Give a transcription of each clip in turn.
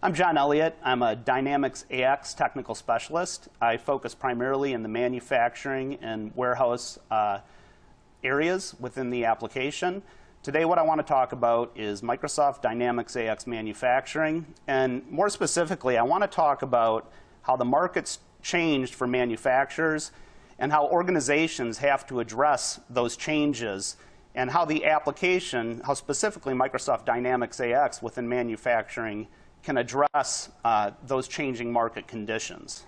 I'm John Elliott. I'm a Dynamics AX technical specialist. I focus primarily in the manufacturing and warehouse areas within the application. Today what I want to talk about is Microsoft Dynamics AX manufacturing, and more specifically I want to talk about how the market's changed for manufacturers and how organizations have to address those changes, and how the application, how specifically Microsoft Dynamics AX within manufacturing can address those changing market conditions.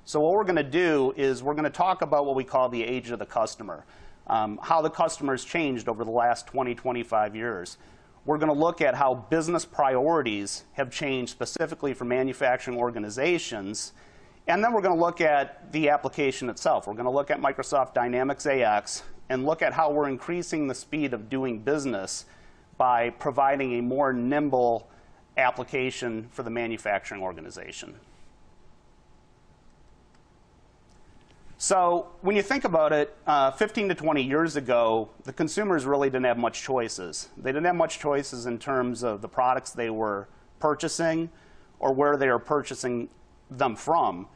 So what we're going to do is we're going to talk about what we call the age of the customer, how the customer's changed over the last 20, 25 years. We're going to look at how business priorities have changed specifically for manufacturing organizations, and then we're going to look at the application itself. We're going to look at Microsoft Dynamics AX and look at how we're increasing the speed of doing business by providing a more nimble application for the manufacturing organization. So when you think about it, 15 to 20 years ago, the consumers really didn't have much choices. They didn't have much choices in terms of the products they were purchasing or where they were purchasing them from.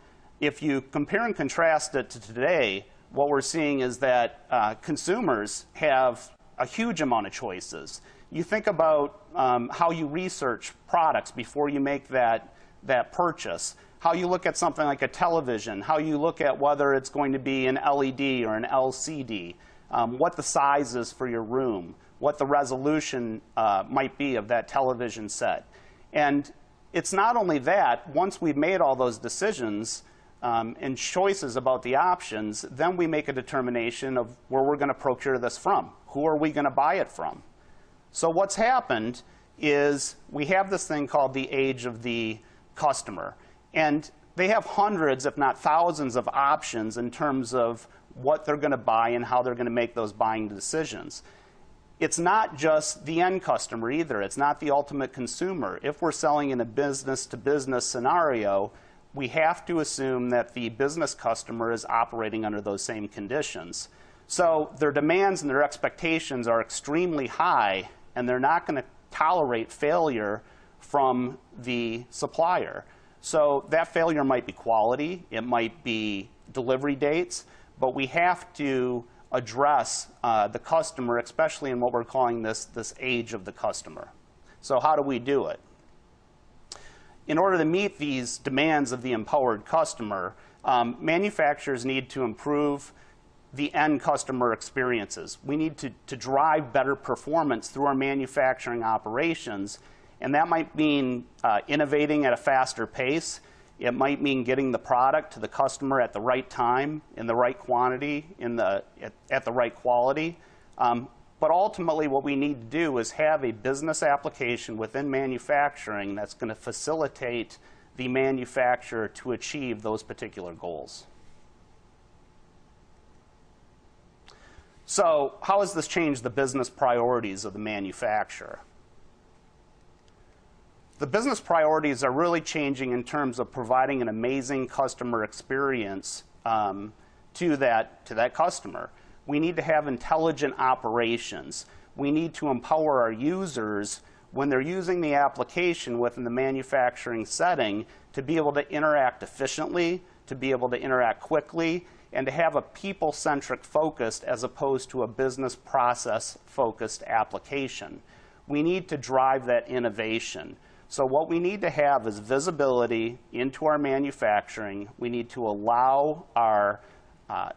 If you compare and contrast it to today, what we're seeing is that consumers have a huge amount of choices. You think about how you research products before you make that purchase, how you look at something like a television, how you look at whether it's going to be an LED or an LCD, what the size is for your room, what the resolution might be of that television set. And it's not only that, once we've made all those decisions and choices about the options, then we make a determination of where we're going to procure this from. Who are we going to buy it from? So what's happened is we have this thing called the age of the customer. And they have hundreds, if not thousands, of options in terms of what they're going to buy and how they're going to make those buying decisions. It's not just the end customer either. It's not the ultimate consumer. If we're selling in a business-to-business scenario, we have to assume that the business customer is operating under those same conditions. So their demands and their expectations are extremely high, and they're not going to tolerate failure from the supplier. So that failure might be quality, it might be delivery dates, but we have to address the customer, especially in what we're calling this age of the customer. So how do we do it? In order to meet these demands of the empowered customer, manufacturers need to improve the end customer experiences. We need to drive better performance through our manufacturing operations, and that might mean innovating at a faster pace. It might mean getting the product to the customer at the right time, in the right quantity, at the right quality. But ultimately what we need to do is have a business application within manufacturing that's going to facilitate the manufacturer to achieve those particular goals. So how has this changed the business priorities of the manufacturer? The business priorities are really changing in terms of providing an amazing customer experience to that customer. We need to have intelligent operations. We need to empower our users when they're using the application within the manufacturing setting to be able to interact efficiently, to be able to interact quickly, and to have a people-centric focus as opposed to a business process-focused application. We need to drive that innovation. So what we need to have is visibility into our manufacturing. We need to allow our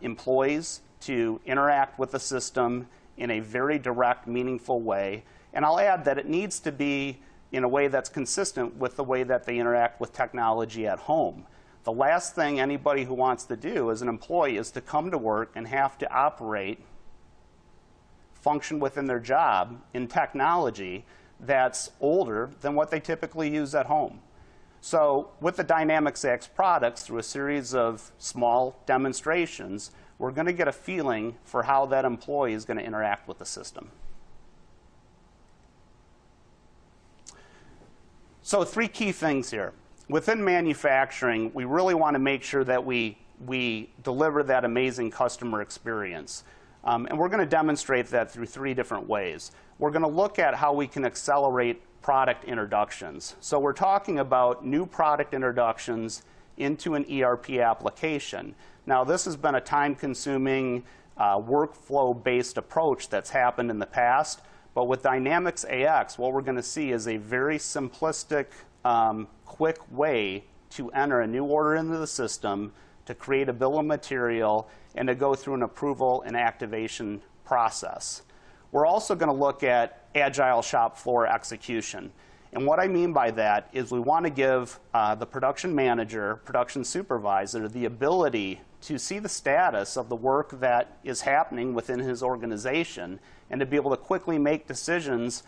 employees to interact with the system in a very direct, meaningful way. And I'll add that it needs to be in a way that's consistent with the way that they interact with technology at home. The last thing anybody who wants to do as an employee is to come to work and have to operate, function within their job in technology that's older than what they typically use at home. So with the Dynamics AX products, through a series of small demonstrations, we're going to get a feeling for how that employee is going to interact with the system. So 3 key things here. Within manufacturing, we really want to make sure that we deliver that amazing customer experience. And we're going to demonstrate that through 3 different ways. We're going to look at how we can accelerate product introductions. So we're talking about new product introductions into an ERP application. Now, this has been a time-consuming, workflow-based approach that's happened in the past, but with Dynamics AX, what we're going to see is a very simplistic, quick way to enter a new order into the system, to create a bill of material, and to go through an approval and activation process. We're also going to look at agile shop floor execution. And what I mean by that is we want to give the production manager, production supervisor, the ability to see the status of the work that is happening within his organization and to be able to quickly make decisions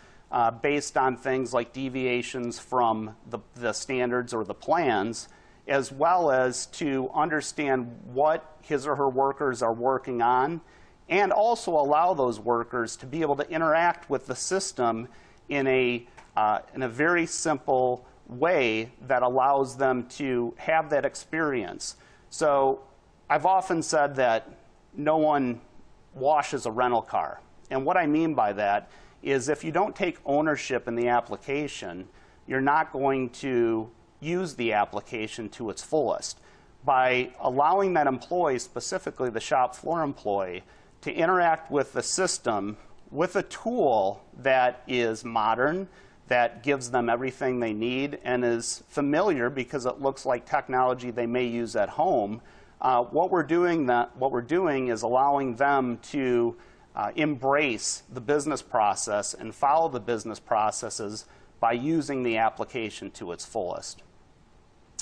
based on things like deviations from the standards or the plans, as well as to understand what his or her workers are working on, and also allow those workers to be able to interact with the system in a very simple way that allows them to have that experience. So I've often said that no one washes a rental car. And what I mean by that is if you don't take ownership in the application, you're not going to use the application to its fullest. By allowing that employee, specifically the shop floor employee, to interact with the system with a tool that is modern, that gives them everything they need and is familiar because it looks like technology they may use at home, what we're doing is allowing them to embrace the business process and follow the business processes by using the application to its fullest.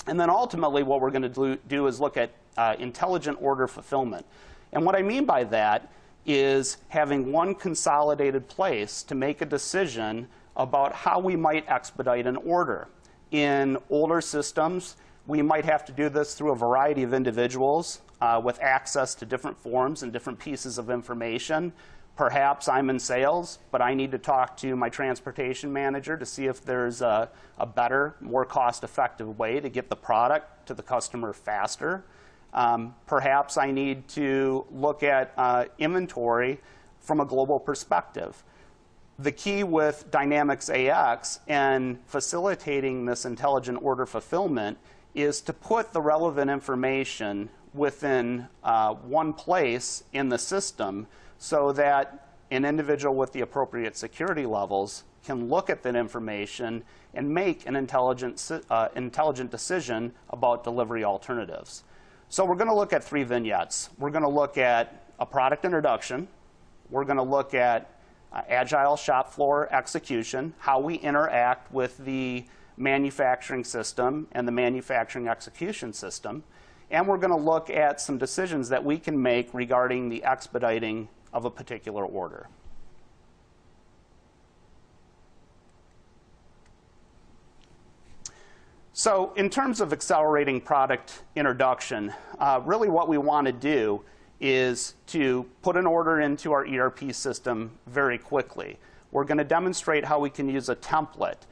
And then ultimately what we're going to do is look at intelligent order fulfillment. And what I mean by that is having one consolidated place to make a decision about how we might expedite an order. In older systems, we might have to do this through a variety of individuals with access to different forms and different pieces of information. Perhaps I'm in sales, but I need to talk to my transportation manager to see if there's a better, more cost-effective way to get the product to the customer faster. Perhaps I need to look at inventory from a global perspective. The key with Dynamics AX and facilitating this intelligent order fulfillment is to put the relevant information within one place in the system so that an individual with the appropriate security levels can look at that information and make an intelligent decision about delivery alternatives. So we're going to look at 3 vignettes. We're going to look at a product introduction. We're going to look at agile shop floor execution, how we interact with the manufacturing system and the manufacturing execution system. And we're going to look at some decisions that we can make regarding the expediting of a particular order. So in terms of accelerating product introduction, really what we want to do is to put an order into our ERP system very quickly. We're going to demonstrate how we can use a template.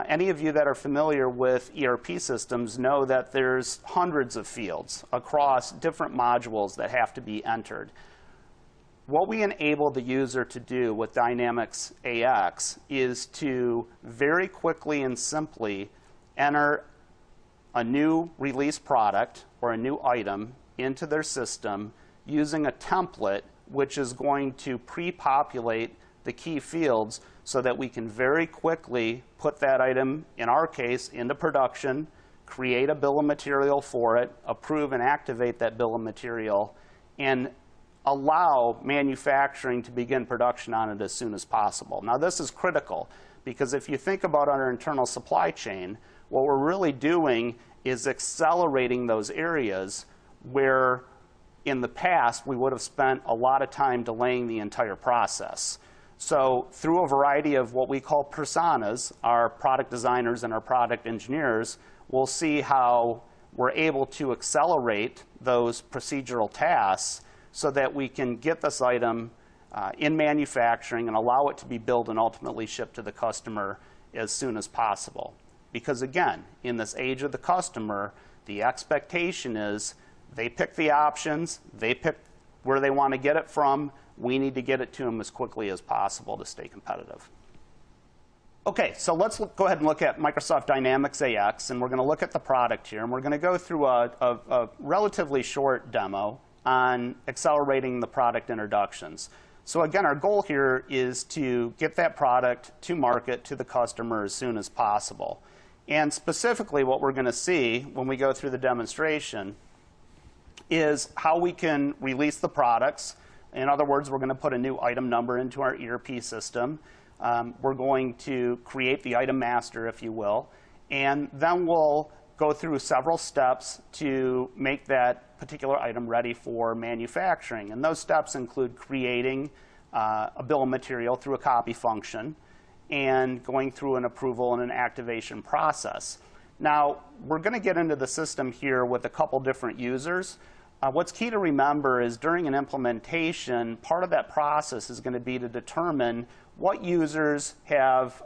Any of you that are familiar with ERP systems know that there's hundreds of fields across different modules that have to be entered. What we enable the user to do with Dynamics AX is to very quickly and simply enter a new release product or a new item into their system using a template which is going to pre-populate the key fields so that we can very quickly put that item, in our case, into production, create a bill of material for it, approve and activate that bill of material, and allow manufacturing to begin production on it as soon as possible. Now, this is critical because if you think about our internal supply chain, what we're really doing is accelerating those areas where in the past we would have spent a lot of time delaying the entire process. So through a variety of what we call personas, our product designers and our product engineers will see how we're able to accelerate those procedural tasks so that we can get this item in manufacturing and allow it to be built and ultimately shipped to the customer as soon as possible. Because again, in this age of the customer, the expectation is they pick the options, they pick where they want to get it from, we need to get it to them as quickly as possible to stay competitive. Okay, so let's go ahead and look at Microsoft Dynamics AX, and we're going to look at the product here, and we're going to go through a relatively short demo on accelerating the product introductions. So again, our goal here is to get that product to market to the customer as soon as possible. And specifically, what we're going to see when we go through the demonstration is how we can release the products. In other words, we're going to put a new item number into our ERP system. We're going to create the item master, if you will, and then we'll go through several steps to make that particular item ready for manufacturing. And those steps include creating a bill of material through a copy function and going through an approval and an activation process. Now, we're going to get into the system here with a couple different users. What's key to remember is during an implementation, part of that process is going to be to determine what users have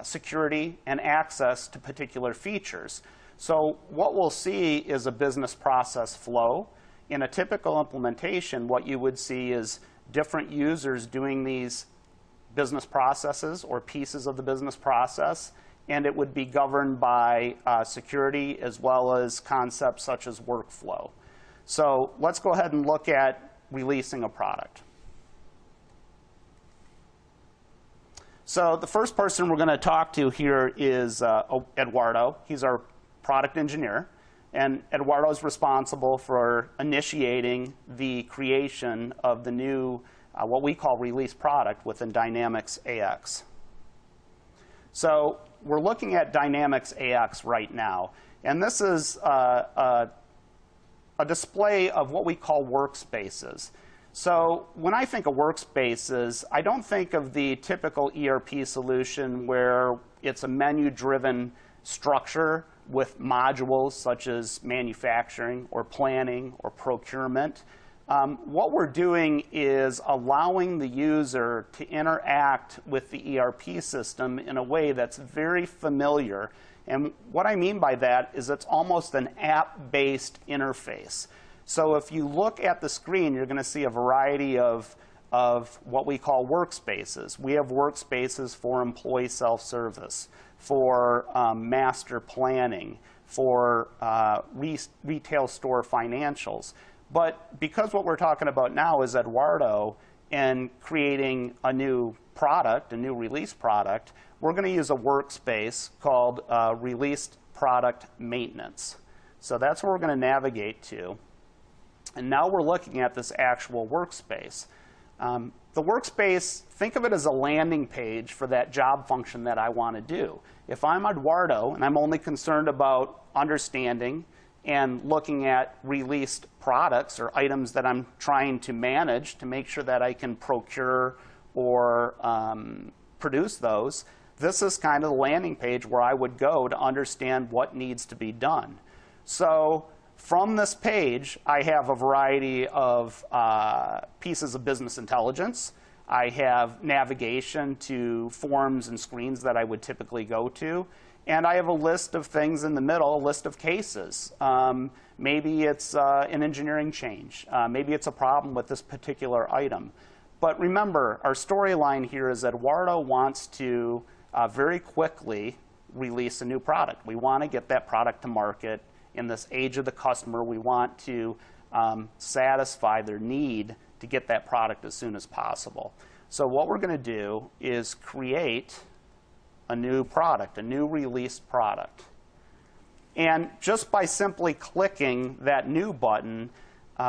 security and access to particular features. So what we'll see is a business process flow. In a typical implementation, what you would see is different users doing these business processes or pieces of the business process, and it would be governed by security as well as concepts such as workflow. So let's go ahead and look at releasing a product. So the first person we're going to talk to here is Eduardo. He's our product engineer. And Eduardo is responsible for initiating the creation of the new, what we call release product within Dynamics AX. So we're looking at Dynamics AX right now. And this is a display of what we call workspaces. So when I think of workspaces, I don't think of the typical ERP solution where it's a menu-driven structure with modules such as manufacturing or planning or procurement. What we're doing is allowing the user to interact with the ERP system in a way that's very familiar. And what I mean by that is it's almost an app-based interface. So if you look at the screen, you're going to see a variety of what we call workspaces. We have workspaces for employee self-service, for master planning, for retail store financials. But because what we're talking about now is Eduardo and creating a new product, a new release product, we're going to use a workspace called Released Product Maintenance. So that's where we're going to navigate to. And now we're looking at this actual workspace. The workspace, think of it as a landing page for that job function that I want to do. If I'm Eduardo and I'm only concerned about understanding and looking at released products or items that I'm trying to manage to make sure that I can procure or produce those, this is kind of the landing page where I would go to understand what needs to be done. So from this page, I have a variety of pieces of business intelligence. I have navigation to forms and screens that I would typically go to. And I have a list of things in the middle, a list of cases. Maybe it's an engineering change. Maybe it's a problem with this particular item. But remember, our storyline here is that Eduardo wants to very quickly release a new product. We want to get that product to market. In this age of the customer, we want to satisfy their need to get that product as soon as possible. So what we're going to do is create a new product, a new released product. And just by simply clicking that new button,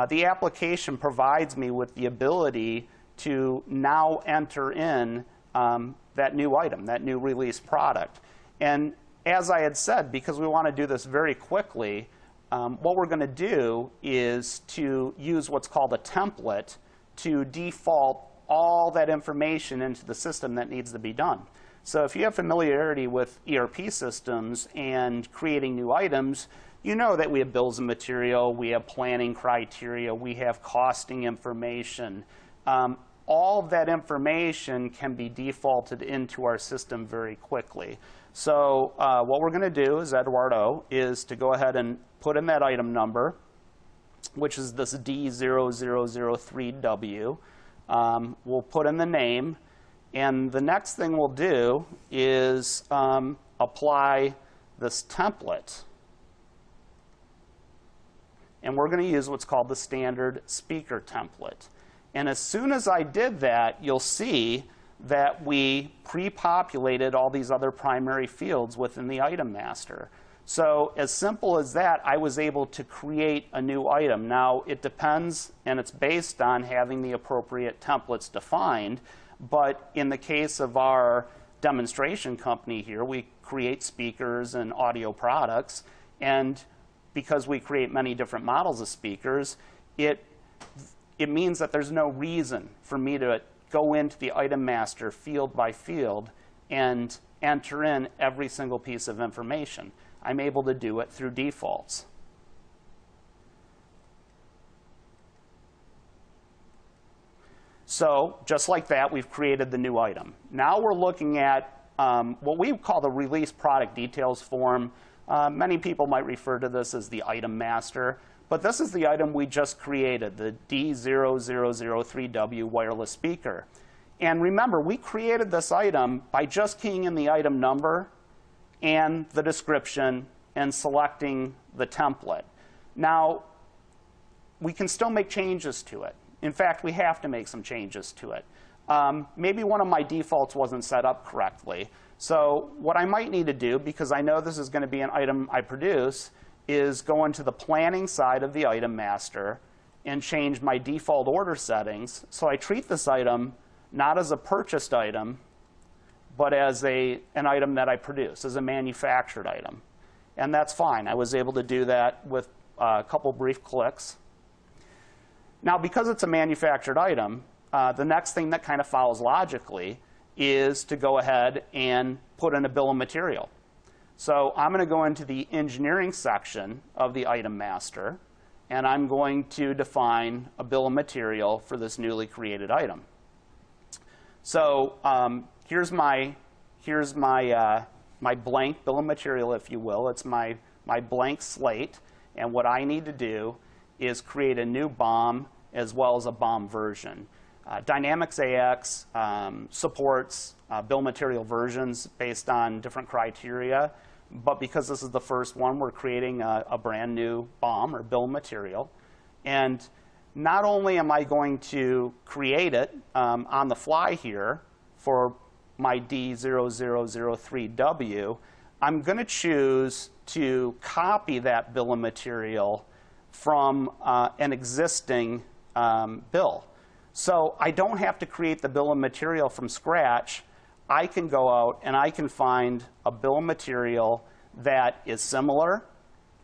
the application provides me with the ability to now enter in that new item, that new released product. And as I had said, because we want to do this very quickly, what we're going to do is to use what's called a template to default all that information into the system that needs to be done. So if you have familiarity with ERP systems and creating new items, you know that we have bills of material, we have planning criteria, we have costing information. All of that information can be defaulted into our system very quickly. So what we're going to do as Eduardo is to go ahead and put in that item number, which is this D0003W. We'll put in the name, And the next thing we'll do is apply this template. And we're going to use what's called the standard speaker template. And as soon as I did that, you'll see that we pre-populated all these other primary fields within the item master. So as simple as that, I was able to create a new item. Now, it depends, and it's based on having the appropriate templates defined. But in the case of our demonstration company here, we create speakers and audio products. And because we create many different models of speakers, it means that there's no reason for me to go into the item master field by field and enter in every single piece of information. I'm able to do it through defaults. So just like that, we've created the new item. Now we're looking at what we call the release product details form. Many people might refer to this as the item master. But this is the item we just created, the D0003W wireless speaker. And remember, we created this item by just keying in the item number and the description and selecting the template. Now, we can still make changes to it. In fact, we have to make some changes to it. Maybe one of my defaults wasn't set up correctly. So what I might need to do, because I know this is going to be an item I produce, is go into the planning side of the item master and change my default order settings so I treat this item not as a purchased item, but as an item that I produce, as a manufactured item. And that's fine. I was able to do that with a couple brief clicks. Now, because it's a manufactured item, the next thing that kind of follows logically is to go ahead and put in a bill of material. So I'm going to go into the engineering section of the item master, and I'm going to define a bill of material for this newly created item. So here's my blank bill of material, if you will. It's my blank slate, and what I need to do is create a new BOM as well as a BOM version. Dynamics AX supports bill of material versions based on different criteria. But because this is the first one, we're creating a brand new BOM, or bill of material. And not only am I going to create it on the fly here for my D0003W, I'm going to choose to copy that bill of material from an existing bill. So I don't have to create the bill of material from scratch. I can go out and I can find a bill of material that is similar.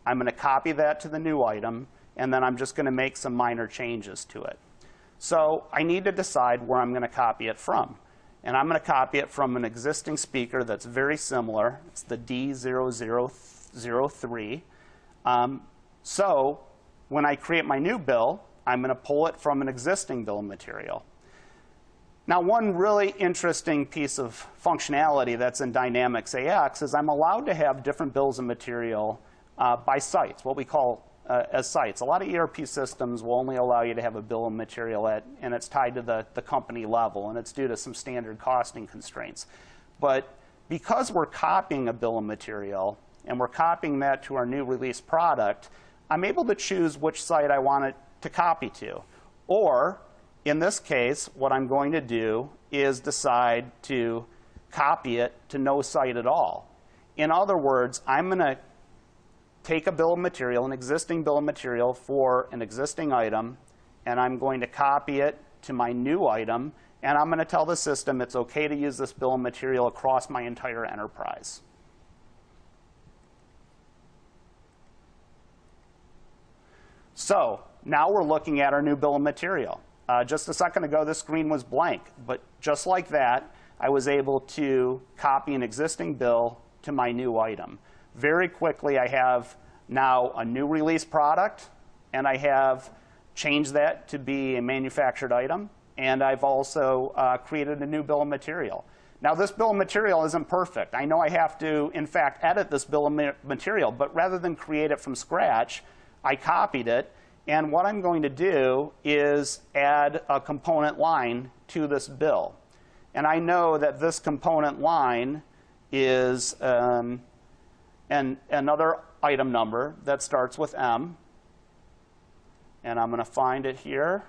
I'm going to copy that to the new item, and then I'm just going to make some minor changes to it. So I need to decide where I'm going to copy it from. And I'm going to copy it from an existing speaker that's very similar. It's the D0003. So when I create my new bill, I'm going to pull it from an existing bill of material. Now, one really interesting piece of functionality that's in Dynamics AX is I'm allowed to have different bills of material by sites, what we call as sites. A lot of ERP systems will only allow you to have a bill of material and it's tied to the company level, and it's due to some standard costing constraints. But because we're copying a bill of material and we're copying that to our new release product, I'm able to choose which site I want it to copy to. Or in this case, what I'm going to do is decide to copy it to no site at all. In other words, I'm going to take a bill of material, an existing bill of material for an existing item, and I'm going to copy it to my new item, and I'm going to tell the system it's OK to use this bill of material across my entire enterprise. So now we're looking at our new bill of material. Just a second ago, this screen was blank. But just like that, I was able to copy an existing bill to my new item. Very quickly, I have now a new release product, and I have changed that to be a manufactured item. And I've also created a new bill of material. Now, this bill of material isn't perfect. I know I have to, in fact, edit this bill of material. But rather than create it from scratch, I copied it. And what I'm going to do is add a component line to this bill. and I know that this component line is another item number that starts with M, and I'm going to find it here.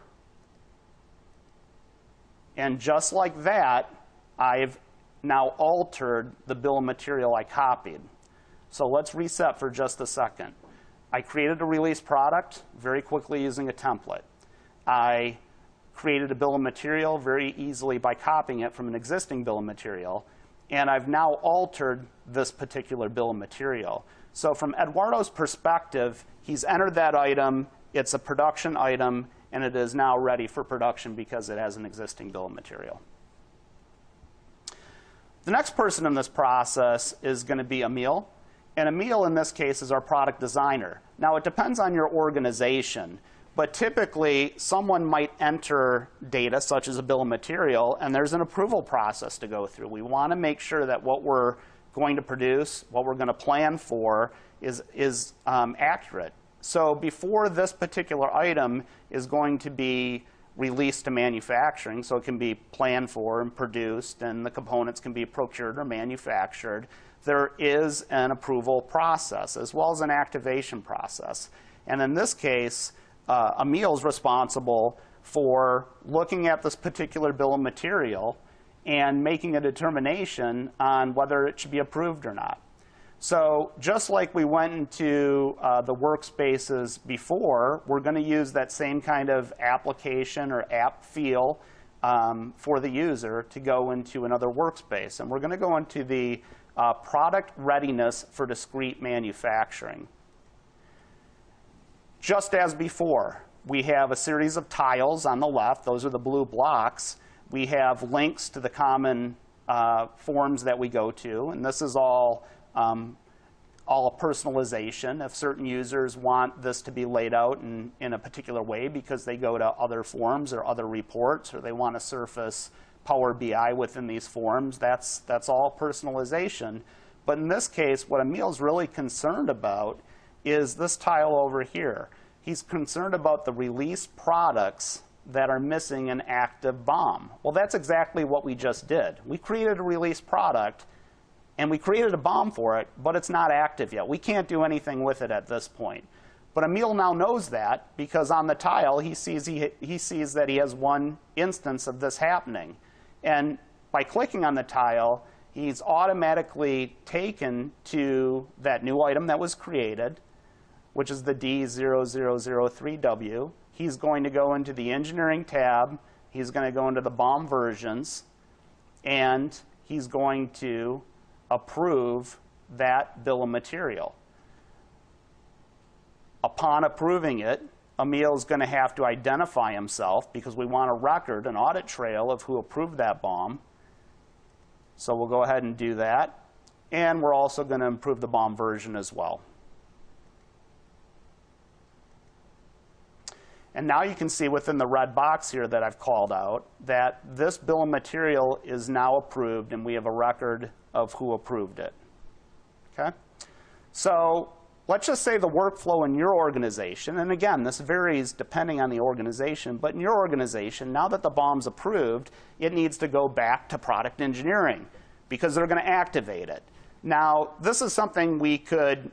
And just like that, I've now altered the bill of material I copied. So let's reset for just a second. I created a release product very quickly using a template. I created a bill of material very easily by copying it from an existing bill of material. And I've now altered this particular bill of material. So from Eduardo's perspective, he's entered that item. It's a production item, and it is now ready for production because it has an existing bill of material. The next person in this process is going to be Emil. And Emil, in this case, is our product designer. Now, it depends on your organization. But typically, someone might enter data, such as a bill of material, and there's an approval process to go through. We want to make sure that what we're going to produce, what we're going to plan for, is accurate. So before this particular item is going to be released to manufacturing, so it can be planned for and produced, and the components can be procured or manufactured, there is an approval process, as well as an activation process. And in this case, Emil's responsible for looking at this particular bill of material and making a determination on whether it should be approved or not. So just like we went into the workspaces before, we're going to use that same kind of application or app feel for the user to go into another workspace. And we're going to go into the product readiness for discrete manufacturing. Just as before, we have a series of tiles on the left. Those are the blue blocks. We have links to the common forms that we go to. And this is all a personalization. If certain users want this to be laid out in a particular way because they go to other forms or other reports, or they want to surface Power BI within these forms, that's all personalization. But in this case, what Emil's really concerned about is this tile over here. He's concerned about the release products that are missing an active BOM. Well, that's exactly what we just did. We created a release product, and we created a BOM for it, but it's not active yet. We can't do anything with it at this point. But Emil now knows that because on the tile, he sees that he has one instance of this happening. And by clicking on the tile, he's automatically taken to that new item that was created, which is the D0003W. He's going to go into the engineering tab. He's going to go into the BOM versions, and he's going to approve that bill of material. Upon approving it, Emil is going to have to identify himself because we want a record, an audit trail of who approved that BOM. So we'll go ahead and do that. And we're also going to improve the BOM version as well. And now you can see within the red box here that I've called out that this bill of material is now approved, and we have a record of who approved it. Okay? So let's just say the workflow in your organization, and again, this varies depending on the organization, but in your organization, now that the BOM's approved, it needs to go back to product engineering because they're going to activate it. Now, this is something we could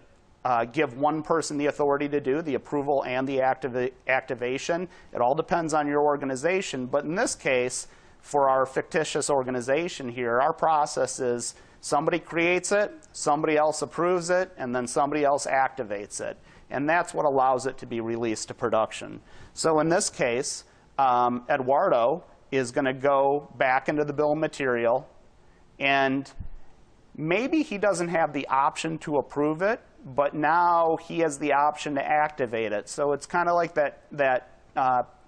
give one person the authority to do, the approval and the activation. It all depends on your organization. But in this case, for our fictitious organization here, our process is somebody creates it, somebody else approves it, and then somebody else activates it. And that's what allows it to be released to production. So in this case, Eduardo is going to go back into the bill of material, and maybe he doesn't have the option to approve it, but now he has the option to activate it. So it's kind of like that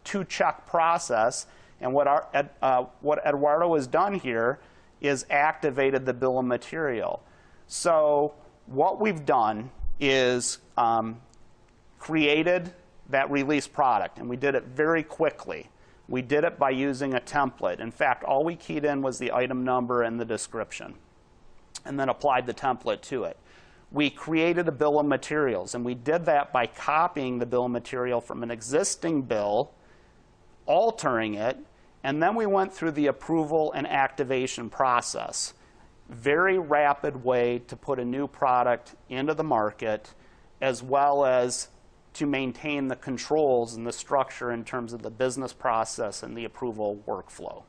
two-check process. And what Eduardo has done here is activated the bill of material. So what we've done is created that release product, and we did it very quickly. We did it by using a template. In fact, all we keyed in was the item number and the description, and then applied the template to it. We created a bill of materials, and we did that by copying the bill of material from an existing bill, altering it, And then we went through the approval and activation process. Very rapid way to put a new product into the market, as well as to maintain the controls and the structure in terms of the business process and the approval workflow.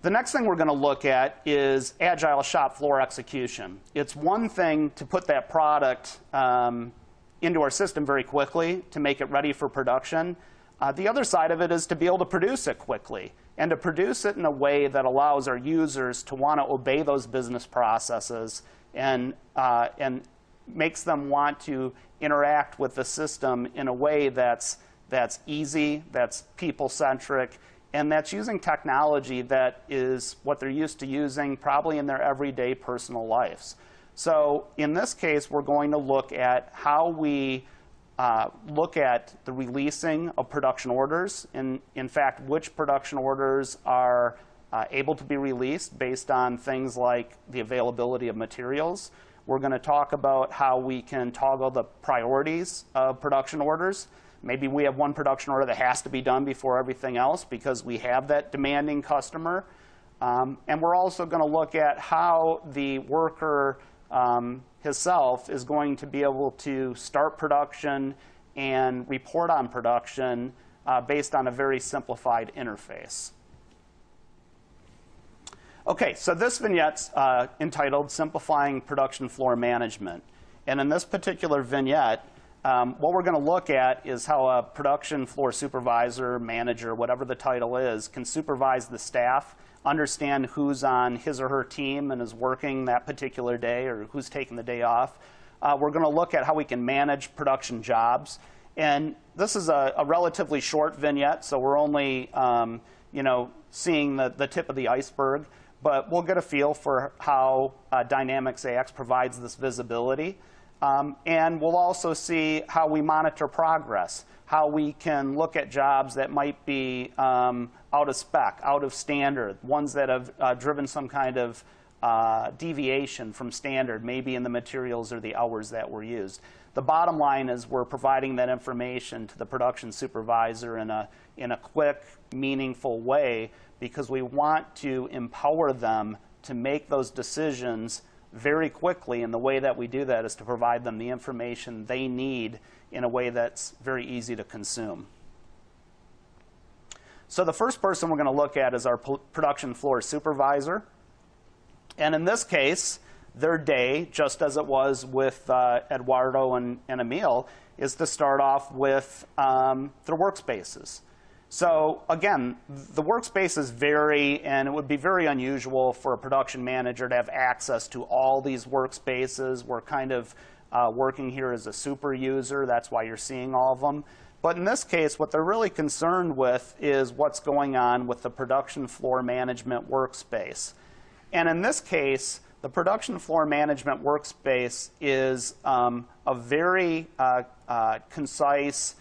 The next thing we're going to look at is agile shop floor execution. It's one thing to put that product into our system very quickly to make it ready for production. The other side of it is to be able to produce it quickly and to produce it in a way that allows our users to want to obey those business processes and makes them want to interact with the system in a way that's easy, that's people-centric, and that's using technology that is what they're used to using probably in their everyday personal lives. So in this case, we're going to look at how we look at the releasing of production orders, and in fact, which production orders are able to be released based on things like the availability of materials. We're going to talk about how we can toggle the priorities of production orders. Maybe we have one production order that has to be done before everything else because we have that demanding customer. And we're also going to look at how the worker himself is going to be able to start production and report on production based on a very simplified interface. OK, so this vignette's entitled Simplifying Production Floor Management. And in this particular vignette, what we're going to look at is how a production floor supervisor, manager, whatever the title is, can supervise the staff, understand who's on his or her team and is working that particular day or who's taking the day off. We're going to look at how we can manage production jobs. And this is a relatively short vignette, so we're only seeing the tip of the iceberg. But we'll get a feel for how Dynamics AX provides this visibility. And we'll also see how we monitor progress, how we can look at jobs that might be out of spec, out of standard, ones that have driven some kind of deviation from standard, maybe in the materials or the hours that were used. The bottom line is we're providing that information to the production supervisor in a quick, meaningful way because we want to empower them to make those decisions very quickly, and the way that we do that is to provide them the information they need in a way that's very easy to consume. So the first person we're going to look at is our production floor supervisor. And in this case, their day, just as it was with Eduardo and Emil, is to start off with their workspaces. So again, the workspaces vary, and it would be very unusual for a production manager to have access to all these workspaces. We're kind of working here as a super user. That's why you're seeing all of them. But in this case, what they're really concerned with is what's going on with the production floor management workspace. And in this case, the production floor management workspace is a very concise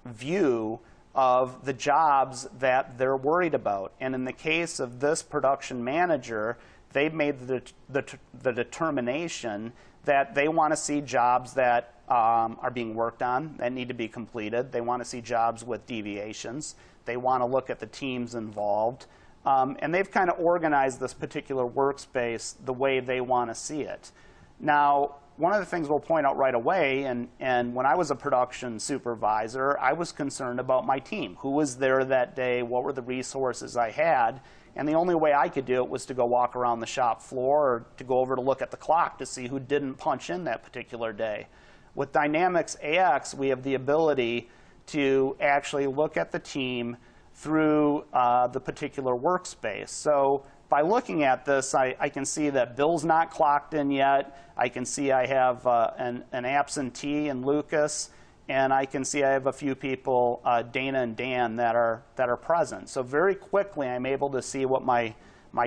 view of the jobs that they're worried about. And in the case of this production manager, they've made the determination that they want to see jobs that are being worked on, that need to be completed. They want to see jobs with deviations. They want to look at the teams involved. And they've kind of organized this particular workspace the way they want to see it. Now, one of the things we'll point out right away, and when I was a production supervisor, I was concerned about my team. Who was there that day? What were the resources I had? And the only way I could do it was to go walk around the shop floor or to go over to look at the clock to see who didn't punch in that particular day. With Dynamics AX, we have the ability to actually look at the team through the particular workspace. So by looking at this, I can see that Bill's not clocked in yet. I can see I have an absentee in Lucas, and I can see I have a few people, Dana and Dan, that are present. So very quickly, I'm able to see what my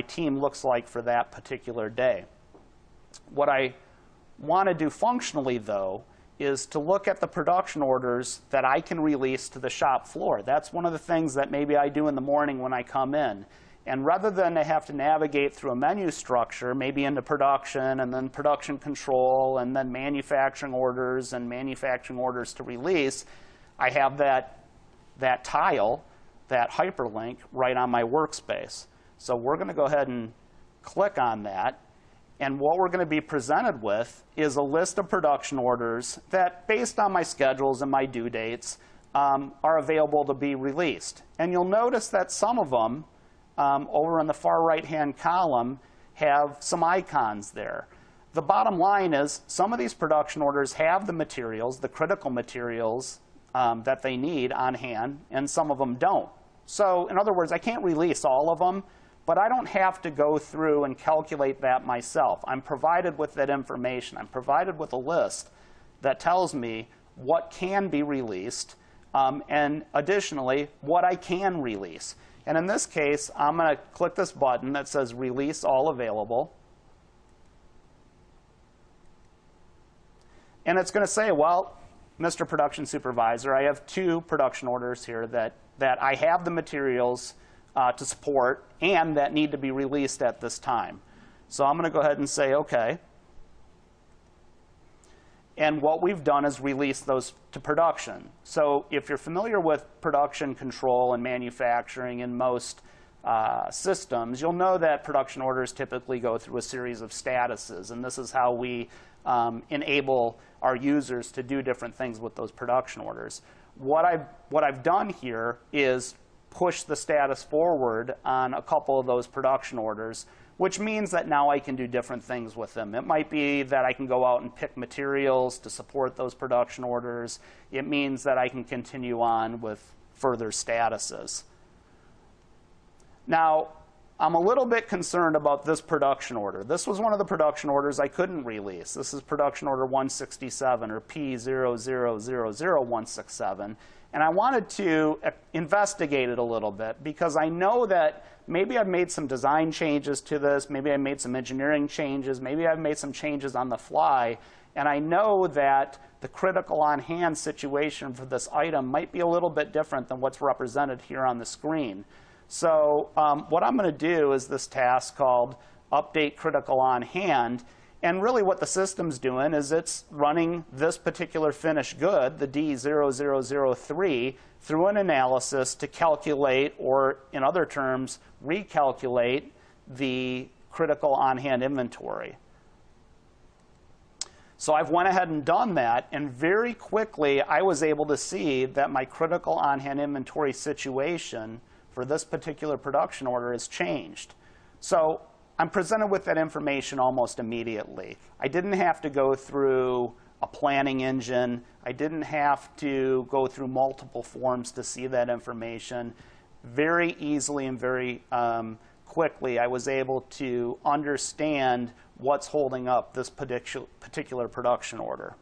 team looks like for that particular day. What I want to do functionally, though, is to look at the production orders that I can release to the shop floor. That's one of the things that maybe I do in the morning when I come in. And rather than to have to navigate through a menu structure, maybe into production and then production control and then manufacturing orders and manufacturing orders to release, I have that tile that hyperlink right on my workspace. So we're going to go ahead and click on that. And what we're going to be presented with is a list of production orders that, based on my schedules and my due dates, are available to be released. And you'll notice that some of them, over in the far right-hand column, have some icons there. The bottom line is some of these production orders have the materials, the critical materials that they need on hand, and some of them don't. So in other words, I can't release all of them, but I don't have to go through and calculate that myself. I'm provided with that information. I'm provided with a list that tells me what can be released, and additionally, what I can release. And in this case, I'm going to click this button that says Release All Available. And it's going to say, well, Mr. Production Supervisor, I have 2 production orders here that I have the materials to support and that need to be released at this time. So I'm going to go ahead and say OK. And what we've done is release those to production. So if you're familiar with production control and manufacturing in most systems, you'll know that production orders typically go through a series of statuses. And this is how we enable our users to do different things with those production orders. What I've done here is push the status forward on a couple of those production orders, which means that now I can do different things with them. It might be that I can go out and pick materials to support those production orders. It means that I can continue on with further statuses. Now, I'm a little bit concerned about this production order. This was one of the production orders I couldn't release. This is production order 167, or P0000167. And I wanted to investigate it a little bit because I know that maybe I've made some design changes to this, maybe I made some engineering changes, maybe I've made some changes on the fly, and I know that the critical on-hand situation for this item might be a little bit different than what's represented here on the screen. So what I'm going to do is this task called Update Critical On Hand. And really what the system's doing is it's running this particular finished good, the D0003, through an analysis to calculate, or in other terms, recalculate the critical on-hand inventory. So I've went ahead and done that, and very quickly I was able to see that my critical on-hand inventory situation for this particular production order has changed. So I'm presented with that information almost immediately. I didn't have to go through a planning engine. I didn't have to go through multiple forms to see that information. Very easily and very quickly, I was able to understand what's holding up this particular production order.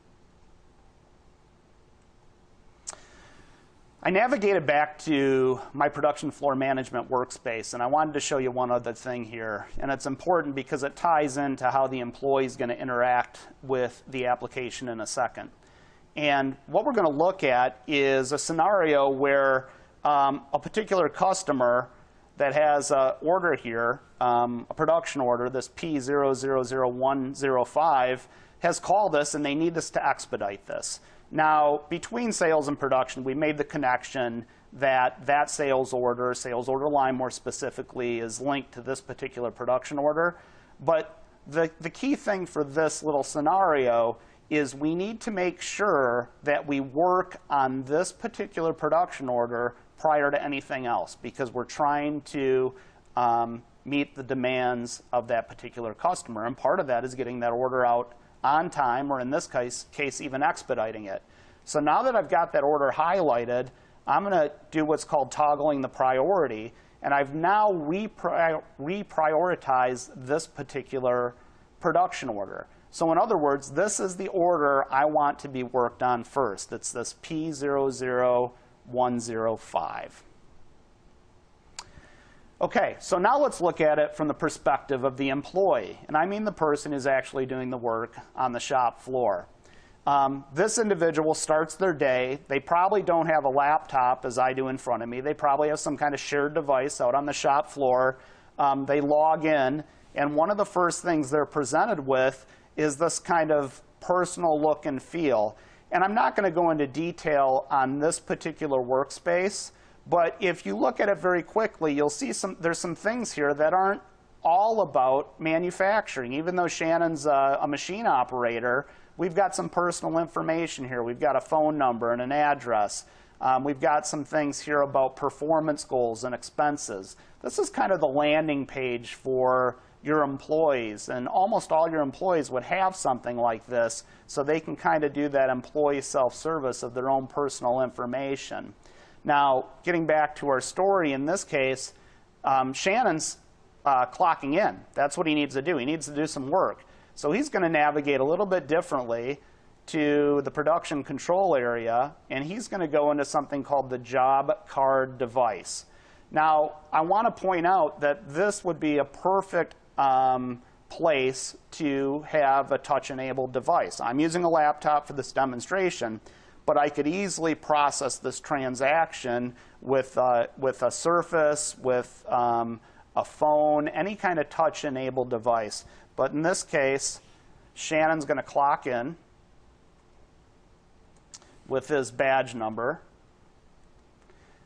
I navigated back to my production floor management workspace, and I wanted to show you one other thing here. And it's important because it ties into how the employee is going to interact with the application in a second. And what we're going to look at is a scenario where a particular customer that has an order here, a production order, this P000105, has called us and they need us to expedite this. Now, between sales and production, we made the connection that that sales order line more specifically, is linked to this particular production order. But the key thing for this little scenario is we need to make sure that we work on this particular production order prior to anything else, because we're trying to meet the demands of that particular customer. And part of that is getting that order out on time, or in this case even expediting it. So now that I've got that order highlighted, I'm going to do what's called toggling the priority, and I've now reprioritized this particular production order. So in other words, this is the order I want to be worked on first. It's this P00105. Okay, so now let's look at it from the perspective of the employee. And I mean the person who's actually doing the work on the shop floor. This individual starts their day. They probably don't have a laptop as I do in front of me. They probably have some kind of shared device out on the shop floor. They log in, and one of the first things they're presented with is this kind of personal look and feel. And I'm not going to go into detail on this particular workspace, But if you look at it very quickly, you'll see there's some things here that aren't all about manufacturing. Even though Shannon's a machine operator, we've got some personal information here. We've got a phone number and an address. We've got some things here about performance goals and expenses. This is kind of the landing page for your employees, and almost all your employees would have something like this, so they can kind of do that employee self-service of their own personal information. Now, getting back to our story, in this case, Shannon's clocking in. That's what he needs to do. He needs to do some work. So he's going to navigate a little bit differently to the production control area, and he's going to go into something called the job card device. Now, I want to point out that this would be a perfect place to have a touch-enabled device. I'm using a laptop for this demonstration, but I could easily process this transaction with a Surface, with a phone, any kind of touch-enabled device. But in this case, Shannon's going to clock in with his badge number.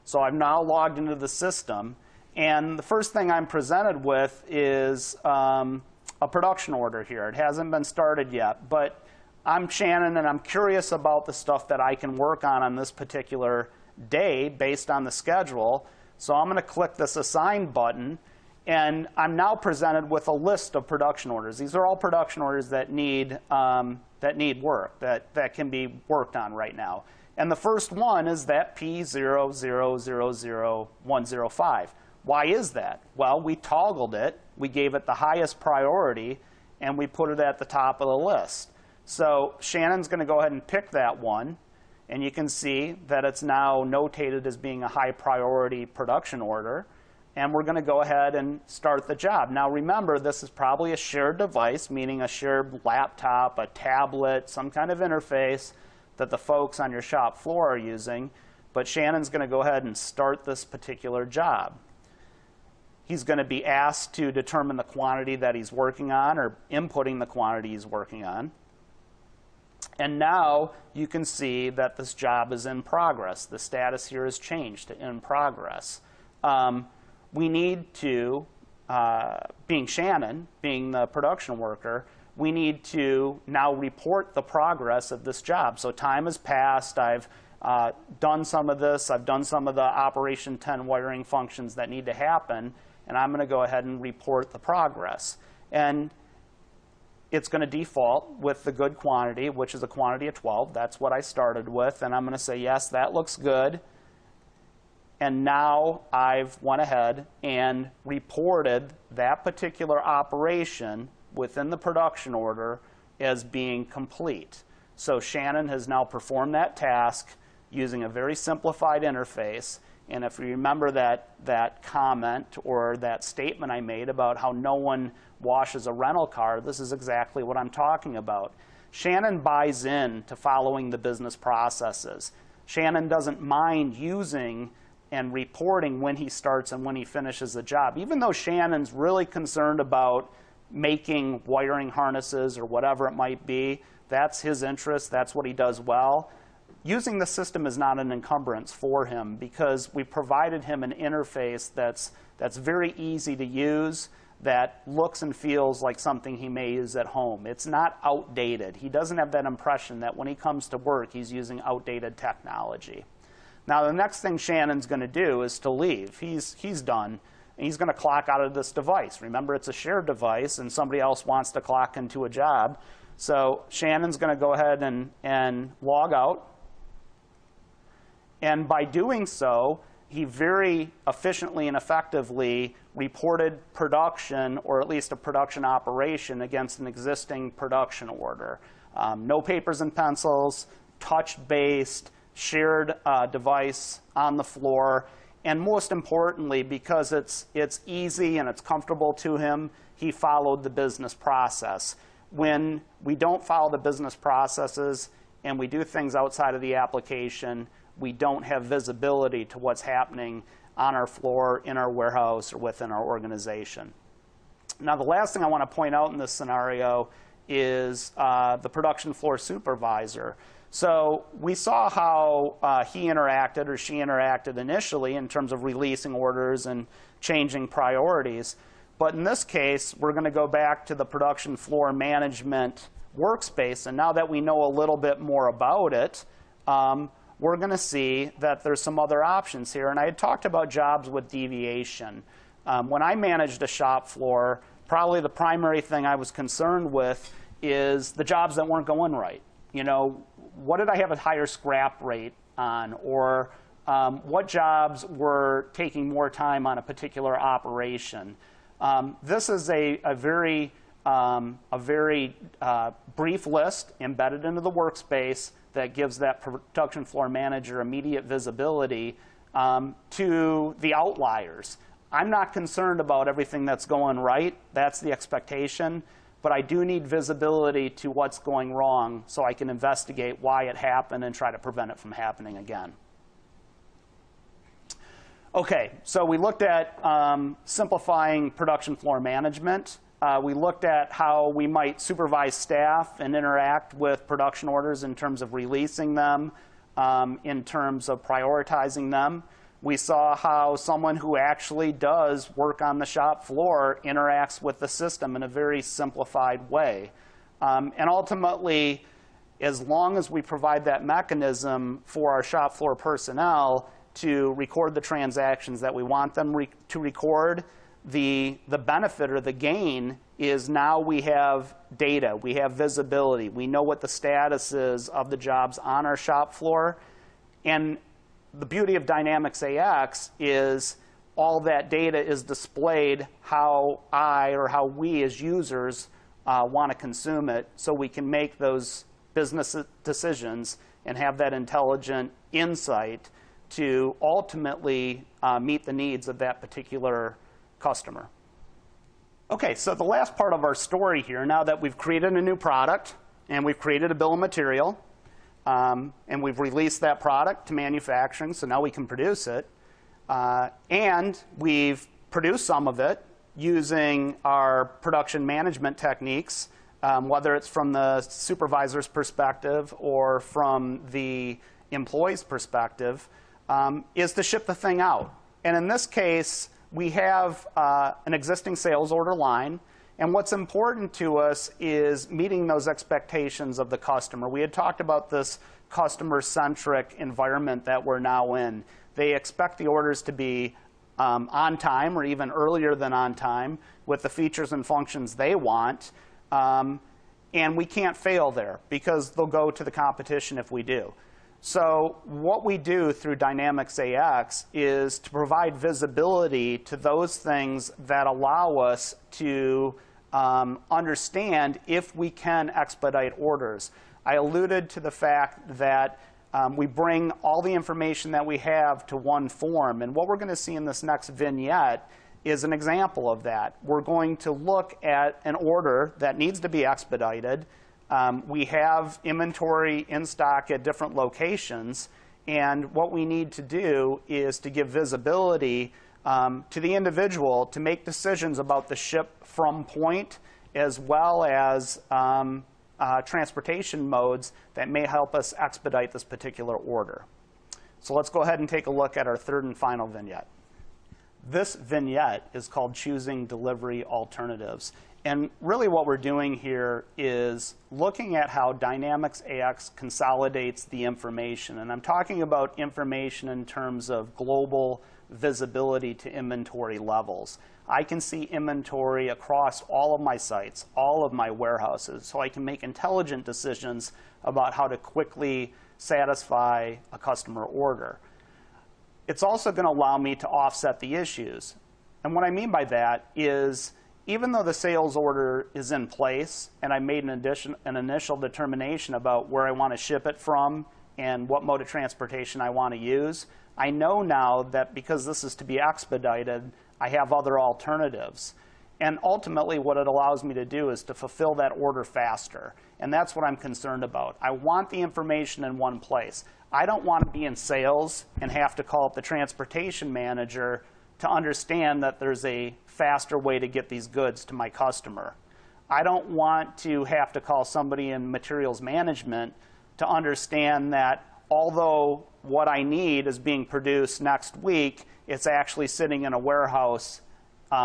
So I've now logged into the system, and the first thing I'm presented with is a production order here. It hasn't been started yet, but I'm Shannon, and I'm curious about the stuff that I can work on this particular day based on the schedule. So I'm going to click this Assign button, and I'm now presented with a list of production orders. These are all production orders that need work, that can be worked on right now. And the first one is that P0000105. Why is that? Well, we toggled it, we gave it the highest priority, and we put it at the top of the list. So Shannon's going to go ahead and pick that one, and you can see that it's now notated as being a high priority production order. And we're going to go ahead and start the job. Now remember, this is probably a shared device, meaning a shared laptop, a tablet, some kind of interface that the folks on your shop floor are using. But Shannon's going to go ahead and start this particular job. He's going to be asked to determine the quantity that he's working on, or inputting the quantity he's working on. And now you can see that this job is in progress. The status here has changed to in progress. We need to, being Shannon, being the production worker, we need to now report the progress of this job. So time has passed. I've done some of this. I've done some of the Operation 10 wiring functions that need to happen, and I'm going to go ahead and report the progress. And it's going to default with the good quantity, which is a quantity of 12. That's what I started with, and I'm going to say, yes, that looks good. And now I've went ahead and reported that particular operation within the production order as being complete. So Shannon has now performed that task using a very simplified interface. And if you remember that comment or that statement I made about how no one washes a rental car, this is exactly what I'm talking about. Shannon buys in to following the business processes. Shannon doesn't mind using and reporting when he starts and when he finishes the job. Even though Shannon's really concerned about making wiring harnesses or whatever it might be, that's his interest, that's what he does well. Using the system is not an encumbrance for him because we provided him an interface that's very easy to use, that looks and feels like something he may use at home. It's not outdated. He doesn't have that impression that when he comes to work, he's using outdated technology. Now, the next thing Shannon's going to do is to leave. He's done. And he's going to clock out of this device. Remember, it's a shared device, and somebody else wants to clock into a job. So Shannon's going to go ahead and log out. And by doing so, he very efficiently and effectively reported production, or at least a production operation, against an existing production order. No papers and pencils, touch-based, shared device on the floor, and most importantly, because it's easy and it's comfortable to him, he followed the business process. When we don't follow the business processes and we do things outside of the application, we don't have visibility to what's happening on our floor, in our warehouse, or within our organization. Now, the last thing I want to point out in this scenario is the production floor supervisor. So we saw how he interacted or she interacted initially in terms of releasing orders and changing priorities. But in this case, we're going to go back to the production floor management workspace. And now that we know a little bit more about it, we're going to see that there's some other options here. And I had talked about jobs with deviation. When I managed a shop floor, probably the primary thing I was concerned with is the jobs that weren't going right. You know, what did I have a higher scrap rate on? Or what jobs were taking more time on a particular operation? This is a very brief list embedded into the workspace that gives that production floor manager immediate visibility to the outliers. I'm not concerned about everything that's going right. That's the expectation. But I do need visibility to what's going wrong so I can investigate why it happened and try to prevent it from happening again. OK, so we looked at simplifying production floor management. We looked at how we might supervise staff and interact with production orders in terms of releasing them, in terms of prioritizing them. We saw how someone who actually does work on the shop floor interacts with the system in a very simplified way. And ultimately, as long as we provide that mechanism for our shop floor personnel to record the transactions that we want them to record, the benefit or the gain is now we have data, we have visibility, we know what the status is of the jobs on our shop floor. And the beauty of Dynamics AX is all that data is displayed how how we as users want to consume it, so we can make those business decisions and have that intelligent insight to ultimately meet the needs of that particular customer. OK, so the last part of our story here, now that we've created a new product and we've created a bill of material, and we've released that product to manufacturing, so now we can produce it. And we've produced some of it using our production management techniques, whether it's from the supervisor's perspective or from the employee's perspective, is to ship the thing out. And in this case, we have an existing sales order line. And what's important to us is meeting those expectations of the customer. We had talked about this customer-centric environment that we're now in. They expect the orders to be on time or even earlier than on time with the features and functions they want. And we can't fail there because they'll go to the competition if we do. So what we do through Dynamics AX is to provide visibility to those things that allow us to understand if we can expedite orders. I alluded to the fact that we bring all the information that we have to one form. And what we're going to see in this next vignette is an example of that. We're going to look at an order that needs to be expedited. We have inventory in stock at different locations. And what we need to do is to give visibility to the individual to make decisions about the ship from point, as well as transportation modes that may help us expedite this particular order. So let's go ahead and take a look at our third and final vignette. This vignette is called Choosing Delivery Alternatives. And really what we're doing here is looking at how Dynamics AX consolidates the information. And I'm talking about information in terms of global visibility to inventory levels. I can see inventory across all of my sites, all of my warehouses, so I can make intelligent decisions about how to quickly satisfy a customer order. It's also going to allow me to offset the issues. And what I mean by that is, even though the sales order is in place and I made an initial determination about where I want to ship it from and what mode of transportation I want to use, I know now that because this is to be expedited, I have other alternatives. And ultimately, what it allows me to do is to fulfill that order faster. And that's what I'm concerned about. I want the information in one place. I don't want to be in sales and have to call up the transportation manager to understand that there's a faster way to get these goods to my customer. I don't want to have to call somebody in materials management to understand that although what I need is being produced next week, it's actually sitting in a warehouse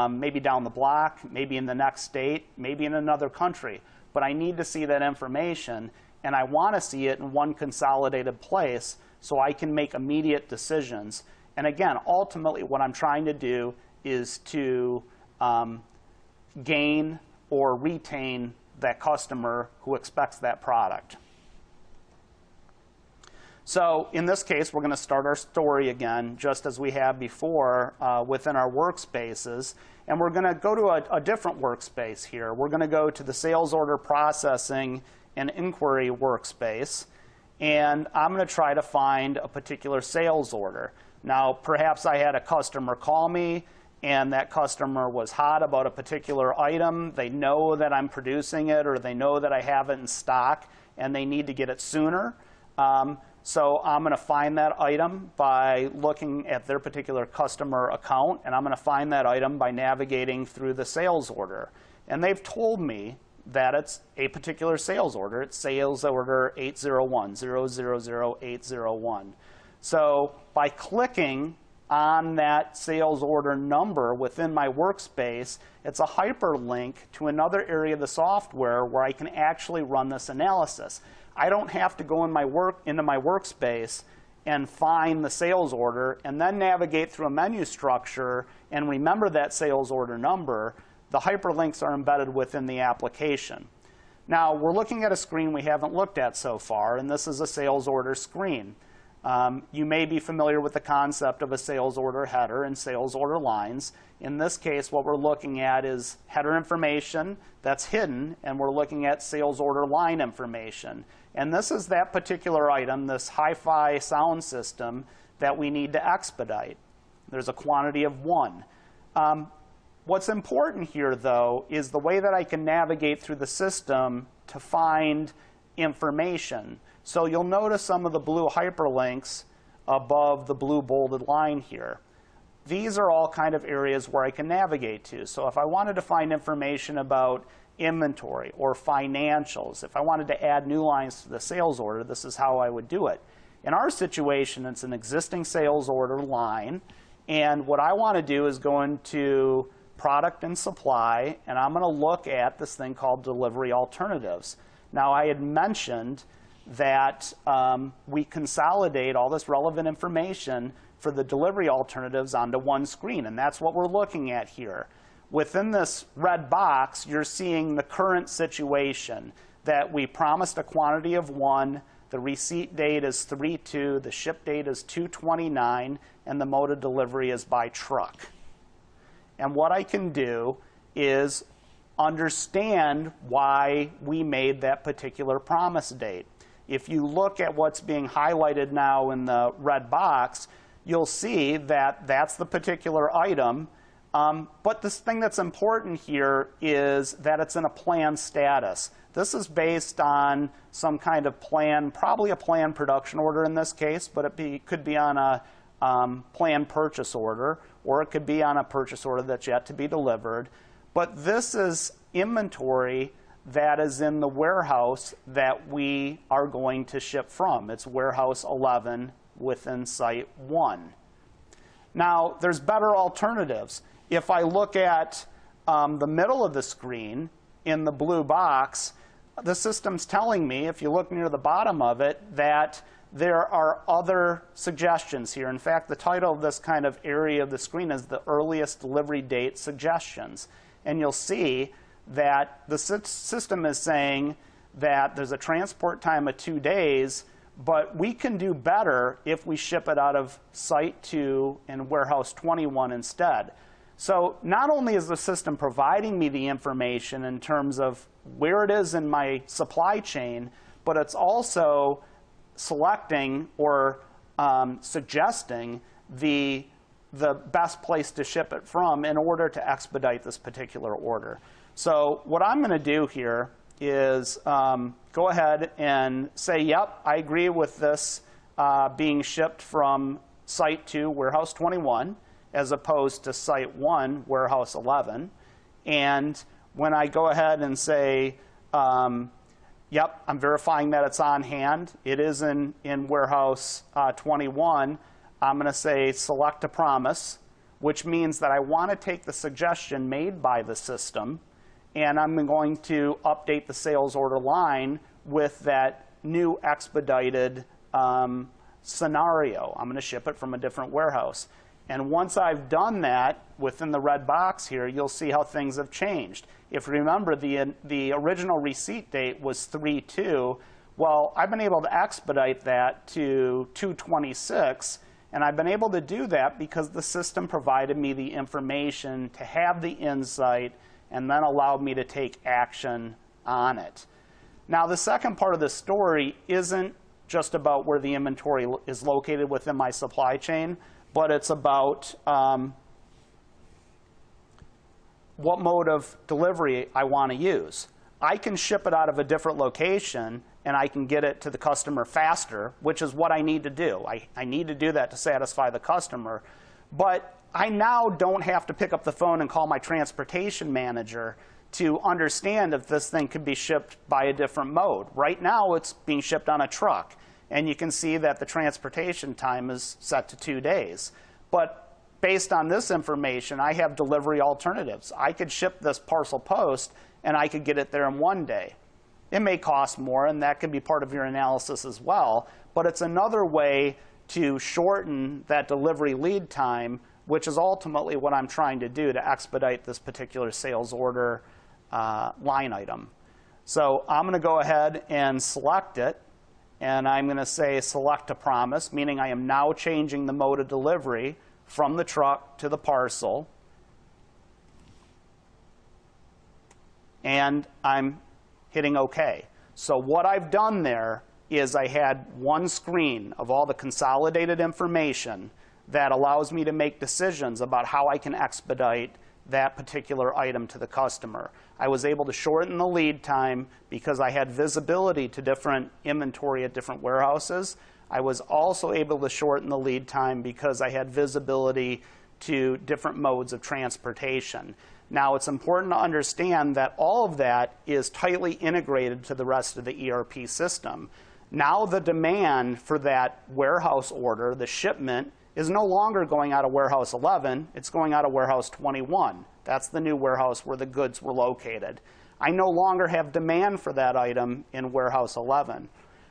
maybe down the block, maybe in the next state, maybe in another country. But I need to see that information, and I want to see it in one consolidated place so I can make immediate decisions. And again, ultimately what I'm trying to do is to gain or retain that customer who expects that product. So in this case, we're going to start our story again, just as we have before within our workspaces. And we're going to go to a different workspace here. We're going to go to the sales order processing and inquiry workspace. And I'm going to try to find a particular sales order. Now, perhaps I had a customer call me, and that customer was hot about a particular item. They know that I'm producing it, or they know that I have it in stock, and they need to get it sooner. So I'm going to find that item by looking at their particular customer account, and I'm going to find that item by navigating through the sales order. And they've told me that it's a particular sales order. It's sales order 801, 000801. So by clicking on that sales order number within my workspace, it's a hyperlink to another area of the software where I can actually run this analysis. I don't have to go into my workspace and find the sales order and then navigate through a menu structure and remember that sales order number. The hyperlinks are embedded within the application. Now, we're looking at a screen we haven't looked at so far, and this is a sales order screen. You may be familiar with the concept of a sales order header and sales order lines. In this case, what we're looking at is header information that's hidden, and we're looking at sales order line information. And this is that particular item, this hi-fi sound system, that we need to expedite. There's a quantity of 1. What's important here, though, is the way that I can navigate through the system to find information. So you'll notice some of the blue hyperlinks above the blue bolded line here. These are all kind of areas where I can navigate to. So if I wanted to find information about inventory or financials, if I wanted to add new lines to the sales order, this is how I would do it. In our situation, it's an existing sales order line. And what I want to do is go into product and supply, and I'm going to look at this thing called delivery alternatives. Now, I had mentioned that we consolidate all this relevant information for the delivery alternatives onto one screen, and that's what we're looking at here. Within this red box, you're seeing the current situation, that we promised a quantity of 1, the receipt date is 3/2, the ship date is 2/29, and the mode of delivery is by truck. And what I can do is understand why we made that particular promise date. If you look at what's being highlighted now in the red box, you'll see that that's the particular item. But this thing that's important here is that it's in a planned status. This is based on some kind of plan, probably a planned production order in this case, but it could be on a planned purchase order, or it could be on a purchase order that's yet to be delivered. But this is inventory that is in the warehouse that we are going to ship from. It's warehouse 11 within site 1. Now, there's better alternatives. If I look at the middle of the screen in the blue box, the system's telling me, if you look near the bottom of it, that there are other suggestions here. In fact, the title of this kind of area of the screen is the earliest delivery date suggestions. And you'll see that the system is saying that there's a transport time of 2 days, but we can do better if we ship it out of Site 2 and Warehouse 21 instead. So not only is the system providing me the information in terms of where it is in my supply chain, but it's also selecting or suggesting the best place to ship it from in order to expedite this particular order. So what I'm going to do here is go ahead and say, yep, I agree with this being shipped from Site 2, Warehouse 21, as opposed to Site 1, Warehouse 11. And when I go ahead and say, yep, I'm verifying that it's on hand, it is in warehouse 21, I'm going to say select a promise, which means that I want to take the suggestion made by the system, and I'm going to update the sales order line with that new expedited scenario. I'm going to ship it from a different warehouse. And once I've done that, within the red box here, you'll see how things have changed. If you remember, the original receipt date was 3/2. Well, I've been able to expedite that to 2/26, and I've been able to do that because the system provided me the information to have the insight and then allowed me to take action on it. Now, the second part of the story isn't just about where the inventory is located within my supply chain, but it's about what mode of delivery I want to use. I can ship it out of a different location, and I can get it to the customer faster, which is what I need to do. I need to do that to satisfy the customer. But I now don't have to pick up the phone and call my transportation manager to understand if this thing could be shipped by a different mode. Right now, it's being shipped on a truck. And you can see that the transportation time is set to 2 days. But based on this information, I have delivery alternatives. I could ship this parcel post, and I could get it there in 1 day. It may cost more, and that can be part of your analysis as well. But it's another way to shorten that delivery lead time, which is ultimately what I'm trying to do to expedite this particular sales order line item. So I'm going to go ahead and select it. And I'm going to say select a promise, meaning I am now changing the mode of delivery from the truck to the parcel. And I'm hitting OK. So what I've done there is I had one screen of all the consolidated information that allows me to make decisions about how I can expedite that particular item to the customer. I was able to shorten the lead time because I had visibility to different inventory at different warehouses. I was also able to shorten the lead time because I had visibility to different modes of transportation. Now, it's important to understand that all of that is tightly integrated to the rest of the ERP system. Now the demand for that warehouse order, the shipment, is no longer going out of warehouse 11, it's going out of warehouse 21. That's the new warehouse where the goods were located. I no longer have demand for that item in warehouse 11.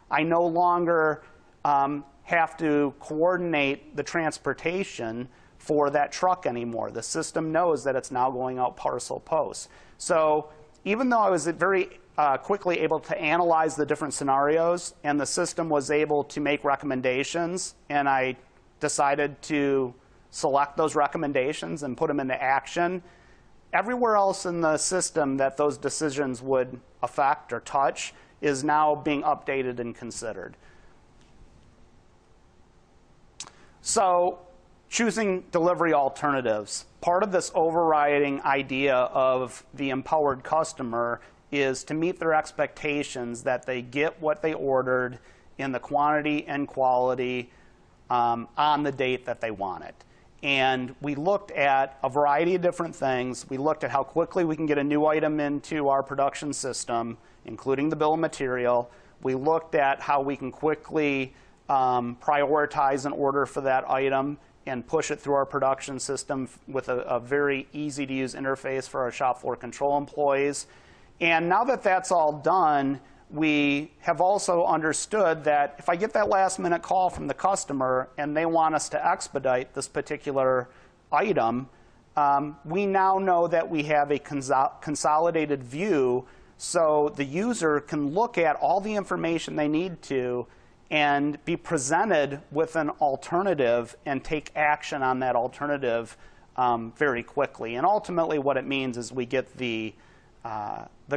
I no longer have to coordinate the transportation for that truck anymore. The system knows that it's now going out parcel post. So even though I was very quickly able to analyze the different scenarios, and the system was able to make recommendations, and I decided to select those recommendations and put them into action, everywhere else in the system that those decisions would affect or touch is now being updated and considered. So choosing delivery alternatives. Part of this overriding idea of the empowered customer is to meet their expectations that they get what they ordered in the quantity and quality on the date that they want it. And we looked at a variety of different things. We looked at how quickly we can get a new item into our production system, including the bill of material. We looked at how we can quickly prioritize an order for that item and push it through our production system with a very easy-to-use interface for our shop floor control employees. And now that that's all done, we have also understood that if I get that last-minute call from the customer and they want us to expedite this particular item, we now know that we have a consolidated view so the user can look at all the information they need to and be presented with an alternative and take action on that alternative very quickly. And ultimately what it means is we get the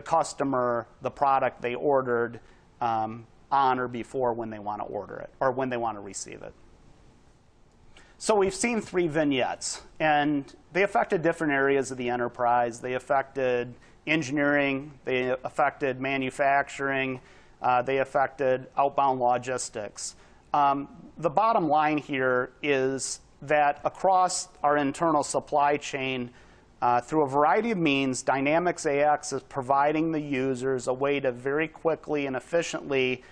customer the product they ordered on or before when they want to order it or when they want to receive it. So we've seen 3 vignettes, and they affected different areas of the enterprise. They affected engineering, they affected manufacturing, they affected outbound logistics. The bottom line here is that across our internal supply chain, Through a variety of means, Dynamics AX is providing the users a way to very quickly and efficiently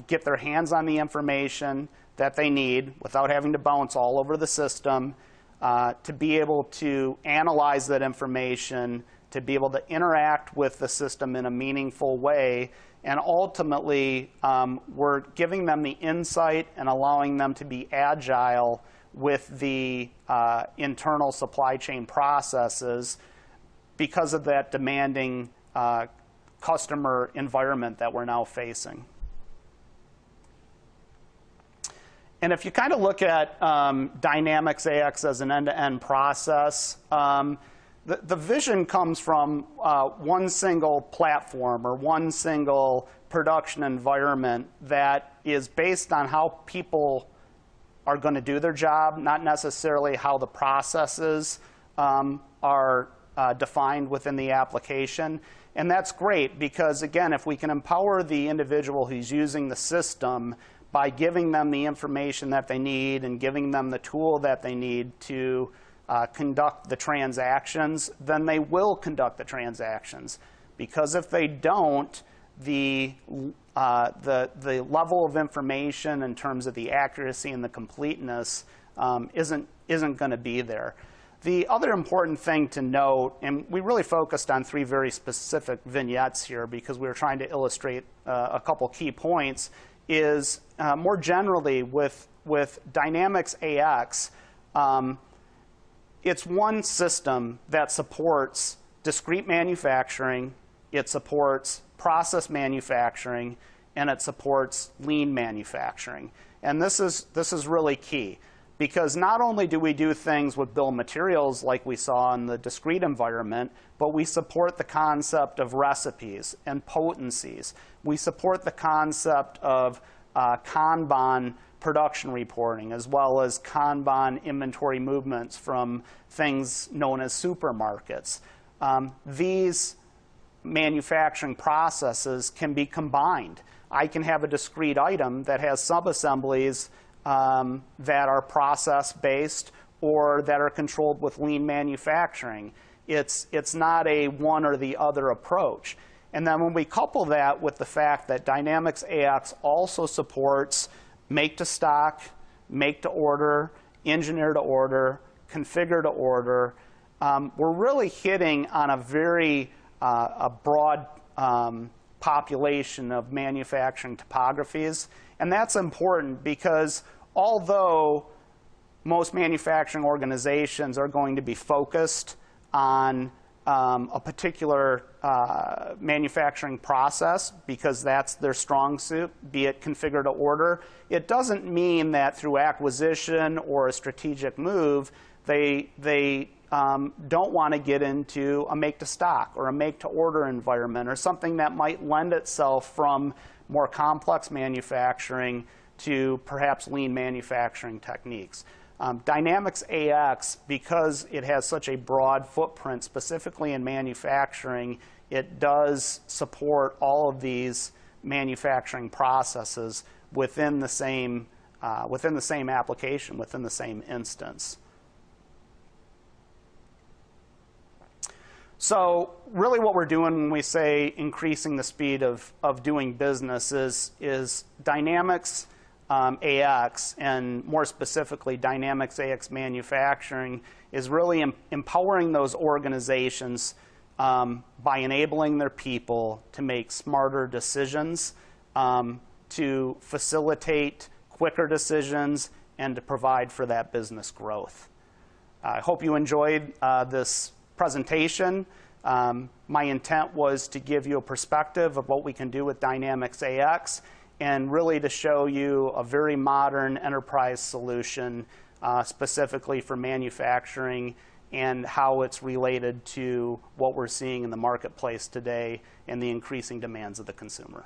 get their hands on the information that they need without having to bounce all over the system, to be able to analyze that information, to be able to interact with the system in a meaningful way, and ultimately, we're giving them the insight and allowing them to be agile with the internal supply chain processes because of that demanding customer environment that we're now facing. And if you kind of look at Dynamics AX as an end-to-end process, the vision comes from one single platform or one single production environment that is based on how people are going to do their job, not necessarily how the processes are defined within the application. And that's great because, again, if we can empower the individual who's using the system by giving them the information that they need and giving them the tool that they need to conduct the transactions, then they will conduct the transactions. Because if they don't, the level of information in terms of the accuracy and the completeness isn't going to be there. The other important thing to note, and we really focused on 3 very specific vignettes here because we were trying to illustrate a couple key points, is more generally with Dynamics AX, it's one system that supports discrete manufacturing, it supports process manufacturing, and it supports lean manufacturing. And this is really key because not only do we do things with bill of materials like we saw in the discrete environment, but we support the concept of recipes and potencies. We support the concept of Kanban production reporting, as well as Kanban inventory movements from things known as supermarkets. These manufacturing processes can be combined. I can have a discrete item that has sub-assemblies that are process-based or that are controlled with lean manufacturing. It's not a one or the other approach. And then when we couple that with the fact that Dynamics AX also supports make-to-stock, make-to-order, engineer-to-order, configure-to-order, we're really hitting on a very a broad population of manufacturing topographies. And that's important because although most manufacturing organizations are going to be focused on a particular manufacturing process because that's their strong suit, be it configure to order, it doesn't mean that through acquisition or a strategic move, they don't want to get into a make-to-stock or a make-to-order environment or something that might lend itself from more complex manufacturing to perhaps lean manufacturing techniques. Dynamics AX, because it has such a broad footprint, specifically in manufacturing, it does support all of these manufacturing processes within the same application, within the same instance. So really what we're doing when we say increasing the speed of doing business is Dynamics AX, and more specifically Dynamics AX Manufacturing, is really empowering those organizations by enabling their people to make smarter decisions, to facilitate quicker decisions, and to provide for that business growth. I hope you enjoyed this presentation. My intent was to give you a perspective of what we can do with Dynamics AX and really to show you a very modern enterprise solution specifically for manufacturing and how it's related to what we're seeing in the marketplace today and the increasing demands of the consumer.